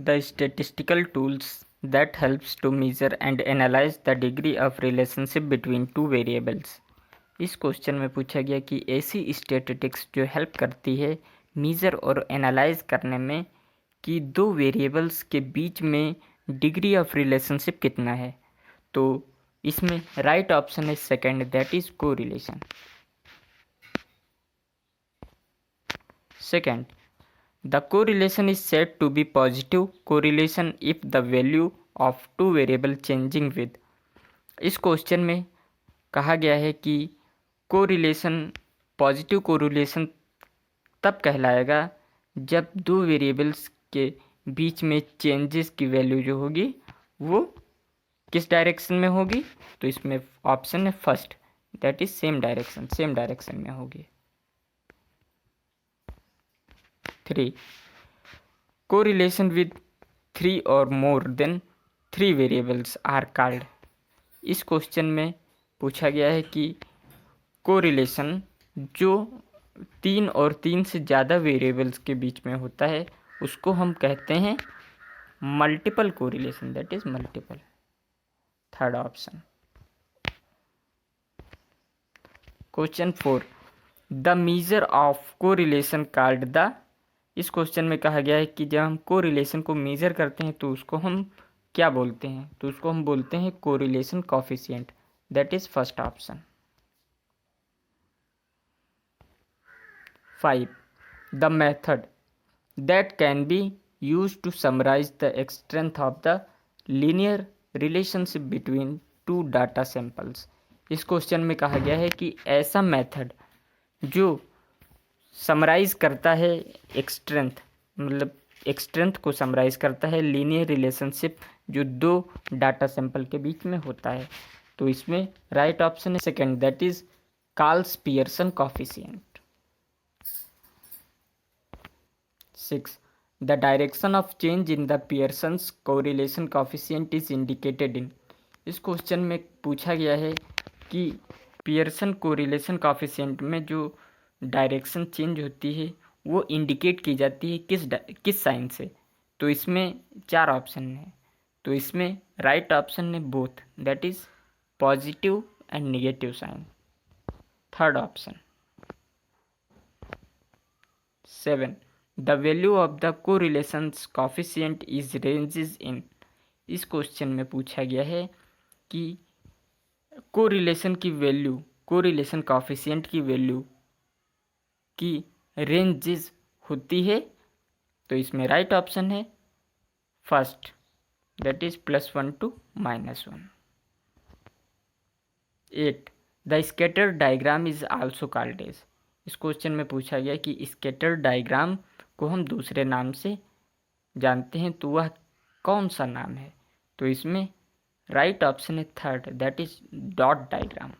the statistical tools that helps to measure and analyze the degree of relationship between two variables। इस question में पूछा गया कि ऐसी स्टैटिस्टिक्स जो हेल्प करती है मीज़र और एनालाइज करने में कि दो वेरिएबल्स के बीच में डिग्री ऑफ रिलेशनशिप कितना है। तो इसमें राइट ऑप्शन है second, that is correlation. Second, the correlation is said to be positive correlation if the value of two variable changing with. इस क्वेश्चन में कहा गया है कि कोरिलेशन पॉजिटिव कोरिलेशन तब कहलाएगा जब दो वेरिएबल्स के बीच में चेंजेस की वैल्यू जो होगी वो किस डायरेक्शन में होगी। तो इसमें ऑप्शन है first, that is same direction में होगी। 3, कोरिलेशन विद 3 और more than 3 variables are called. इस क्वेश्चन में पूछा गया है कि कोरिलेशन जो 3 और 3 से ज़्यादा वेरिएबल्स के बीच में होता है उसको हम कहते हैं multiple correlation, that is multiple. Third option. Question 4, the measure of correlation called the. इस क्वेश्चन में कहा गया है कि जब हम कोरिलेशन को मेजर करते हैं तो उसको हम क्या बोलते हैं। तो उसको हम बोलते हैं correlation coefficient, that is first option. 5, the method that can be use to summarise the strength of the linear relationship between two data samples. इस क्वेश्चन में कहा गया है कि ऐसा मेथड जो समराइज करता है स्ट्रेंथ, मतलब स्ट्रेंथ को समराइज करता है लीनियर रिलेशनशिप जो दो डाटा सैंपल के बीच में होता है। तो इसमें राइट ऑप्शन है second, that is calls Pearson coefficient. 6, the direction of change in the Pearson's correlation coefficient is indicated in. इस क्वेश्चन में पूछा गया है कि पियर्सन कोरिलेशन कोफिशिएंट में जो डायरेक्शन चेंज होती है वो इंडिकेट की जाती है किस साइन से। तो इसमें 4 ऑप्शन है। तो इसमें राइट ऑप्शन है both, that is positive and negative sign. Third option. 7, the value of the correlations coefficient is ranges in. इस क्वेश्चन में पूछा गया है कि कोरिलेशन की वैल्यू, कोरिलेशन कोफिशिएंट की वैल्यू की रेंजेस होती है। तो इसमें राइट ऑप्शन है first, that is +1 to -1। 8, the scatter diagram is also called as. इस क्वेश्चन में पूछा गया कि स्कैटर डायग्राम को हम दूसरे नाम से जानते हैं, तो वह कौन सा नाम है। तो इसमें राइट ऑप्शन है third, that is dot diagram.